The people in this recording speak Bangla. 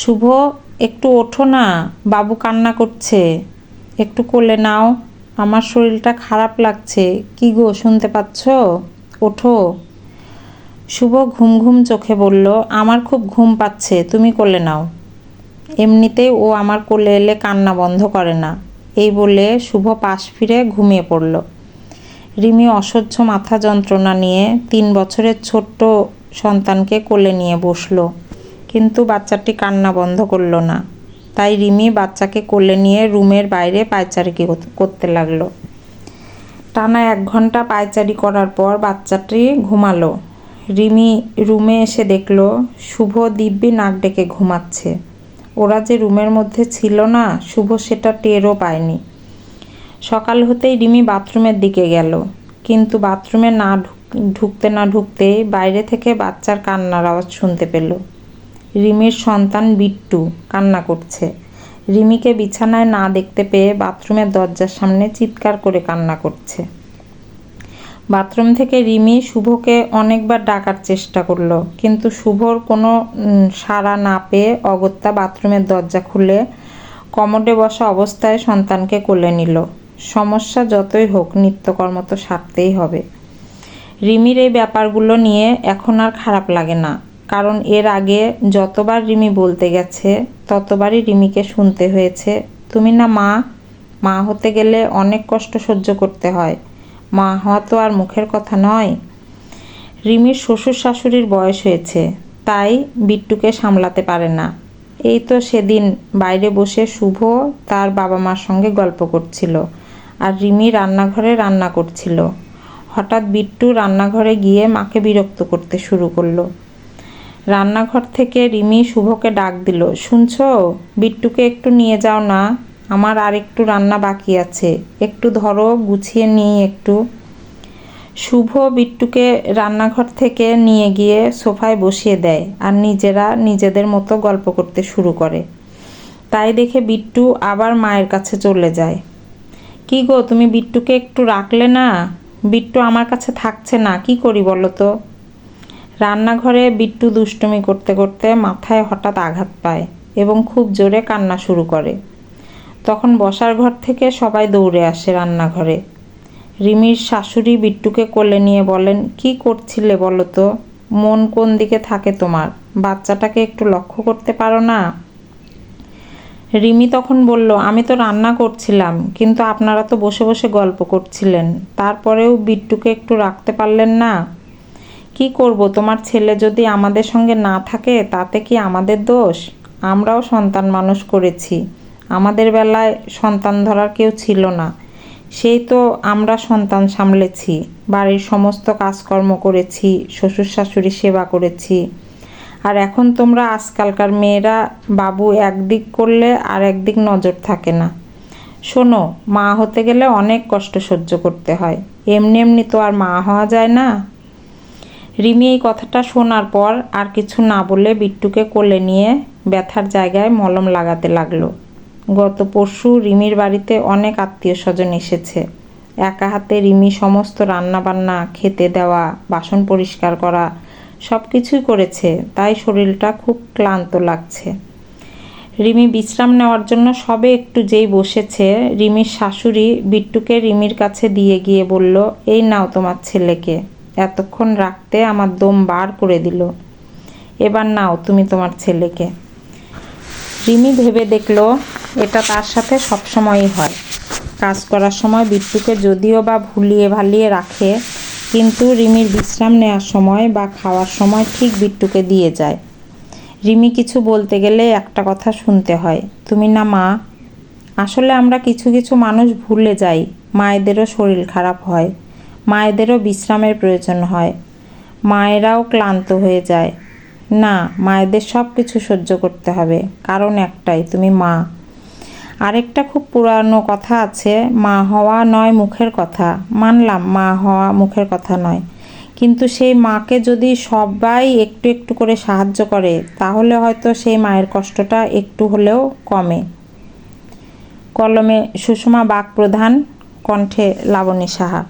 শুভ, একটু ওঠো না, বাবু কান্না করছে, একটু কোলে নাও, আমার শরীরটা খারাপ লাগছে। কি গো, শুনতে পাচ্ছ? ওঠো। শুভ ঘুম ঘুম চোখে বলল, আমার খুব ঘুম পাচ্ছে, তুমি কোলে নাও। এমনিতেই ও আমার কোলে এলে কান্না বন্ধ করে না। এই বলে শুভ পাশ ফিরে ঘুমিয়ে পড়ল। রিমি অসহ্য মাথা যন্ত্রণা নিয়ে 3 বছরের ছোট্ট সন্তানকে কোলে নিয়ে বসল, কিন্তু বাচ্চাটি কান্না বন্ধ করল না। তাই রিমি বাচ্চাকে কোলে নিয়ে রুমের বাইরে পায়চারি করতে লাগলো। টানা 1 ঘন্টা পায়চারি করার পর বাচ্চাটি ঘুমালো। রিমি রুমে এসে দেখল শুভ দিব্যি নাক ডেকে ঘুমাচ্ছে। ওরা যে রুমের মধ্যে ছিল না, শুভ সেটা টেরও পায়নি। সকাল হতেই রিমি বাথরুমের দিকে গেল, কিন্তু বাথরুমে ঢুকতেই বাইরে থেকে বাচ্চার কান্নার আওয়াজ শুনতে পেল। রিমির সন্তান বিট্টু কান্না করছে। রিমিকে বিছানায় না দেখতে পেয়ে বাথরুমের দরজার সামনে চিৎকার করে কান্না করছে। বাথরুম থেকে রিমি শুভকে অনেকবার ডাকার চেষ্টা করলো, কিন্তু শুভর কোনো সাড়া না পেয়ে অগত্যা বাথরুমের দরজা খুলে কমোডে বসা অবস্থায় সন্তানকে কোলে নিল। সমস্যা যতই হোক, নিত্যকর্ম তো সারতেই হবে। রিমির এই ব্যাপারগুলো নিয়ে এখন আর খারাপ লাগে না, কারণ এর আগে যতবার রিমি বলতে গেছে ততবারই রিমিকে শুনতে হয়েছে, তুমি না মা হতে গেলে অনেক কষ্ট সহ্য করতে হয়, মা হওয়া তো আর মুখের কথা নয়। রিমির শ্বশুর শাশুড়ির বয়স হয়েছে, তাই বিট্টুকে সামলাতে পারে না। এই তো সেদিন বাইরে বসে শুভ তার বাবা মার সঙ্গে গল্প করছিল, আর রিমি রান্নাঘরে রান্না করছিল। হঠাৎ বিট্টু রান্নাঘরে গিয়ে মাকে বিরক্ত করতে শুরু করলো। রান্নাঘর থেকে রিমি শুভকে ডাক দিল, শুনছো, বিট্টুকে একটু নিয়ে যাও না, আমার আর একটু রান্না বাকি আছে, একটু ধরো, গুছিয়ে নিই একটু। শুভ বিট্টুকে রান্নাঘর থেকে নিয়ে গিয়ে সোফায় বসিয়ে দেয় আর নিজেরা নিজেদের মতো গল্প করতে শুরু করে। তাই দেখে বিট্টু আবার মায়ের কাছে চলে যায়। কি গো, তুমি বিট্টুকে একটু রাখলে না? বিট্টু আমার কাছে থাকছে না, কি করি বলো তো? রান্নাঘরে বিট্টু দুষ্টুমি করতে করতে মাথায় হঠাৎ আঘাত পায় এবং খুব জোরে কান্না শুরু করে। তখন বসার ঘর থেকে সবাই দৌড়ে আসে রান্নাঘরে। রিমির শাশুড়ি বিট্টুকে কোলে নিয়ে বলেন, কি করছিলে বলো তো? মন কোন দিকে থাকে তোমার? বাচ্চাটাকে একটু লক্ষ্য করতে পারো না? রিমি তখন বলল, আমি তো রান্না করছিলাম, কিন্তু আপনারা তো বসে বসে গল্প করছিলেন, তারপরেও বিট্টুকে একটু রাখতে পারলেন না? কি করব, তোমার ছেলে যদি আমাদের সঙ্গে না থাকে তাতে কি আমাদের দোষ? আমরাও সন্তান মানুষ করেছি, আমাদের বেলায় সন্তান ধরার কেউ ছিল না, সেই তো আমরা সন্তান সামলেছি, বাড়ির সমস্ত কাজকর্ম করেছি, শ্বশুর শাশুড়ি সেবা করেছি। আর এখন তোমরা আজকালকার মেয়েরা বাবু একদিক করলে আর একদিক নজর থাকে না। শোনো, মা হতে গেলে অনেক কষ্ট সহ্য করতে হয়, এমনি এমনি তো আর মা হওয়া যায় না। রিমি এই কথাটা শোনার পর আর কিছু না বলে বিট্টুকে কোলে নিয়ে ব্যথার জায়গায় মলম লাগাতে লাগলো। গত পরশু রিমির বাড়িতে অনেক আত্মীয় স্বজন এসেছে। একা হাতে রিমি সমস্ত রান্নাবান্না, খেতে দেওয়া, বাসন পরিষ্কার করা সব কিছুই করেছে, তাই শরীরটা খুব ক্লান্ত লাগছে। রিমি বিশ্রাম নেওয়ার জন্য সবে একটু যেই বসেছে, রিমির শাশুড়ি বিট্টুকে রিমির কাছে দিয়ে গিয়ে বলল, এই নাও তোমার ছেলেকে, এতক্ষণ রাখতে আমার দম বার করে দিল, এবার নাও তুমি তোমার ছেলেকে। রিমি ভেবে দেখল এটা তার সাথে সবসময়ই হয়। কাজ করার সময় বিট্টুকে যদিও বা ভুলিয়ে ভালিয়ে রাখে, কিন্তু রিমির বিশ্রাম নেওয়ার সময় বা খাওয়ার সময় ঠিক বিট্টুকে দিয়ে যায়। রিমি কিছু বলতে গেলে একটা কথা শুনতে হয়, তুমি না মা। আসলে আমরা কিছু কিছু মানুষ ভুলে যাই, মায়েদেরও শরীর খারাপ হয়, মায়েদেরও বিশ্রামের প্রয়োজন হয়, মায়েরাও ক্লান্ত হয়ে যায়। না, মায়েদের সব কিছু সহ্য করতে হবে, কারণ একটাই, তুমি মা। আরেকটা খুব পুরানো কথা আছে, মা হওয়া নয় মুখের কথা, মানলাম মা হওয়া মুখের কথা নয়, কিন্তু সেই মাকে যদি সবাই একটু একটু করে সাহায্য করে তাহলে হয়তো সেই মায়ের কষ্টটা একটু হলেও কমে। কলমে সুষমা বাগ প্রধান, কণ্ঠে লাবণী সাহা।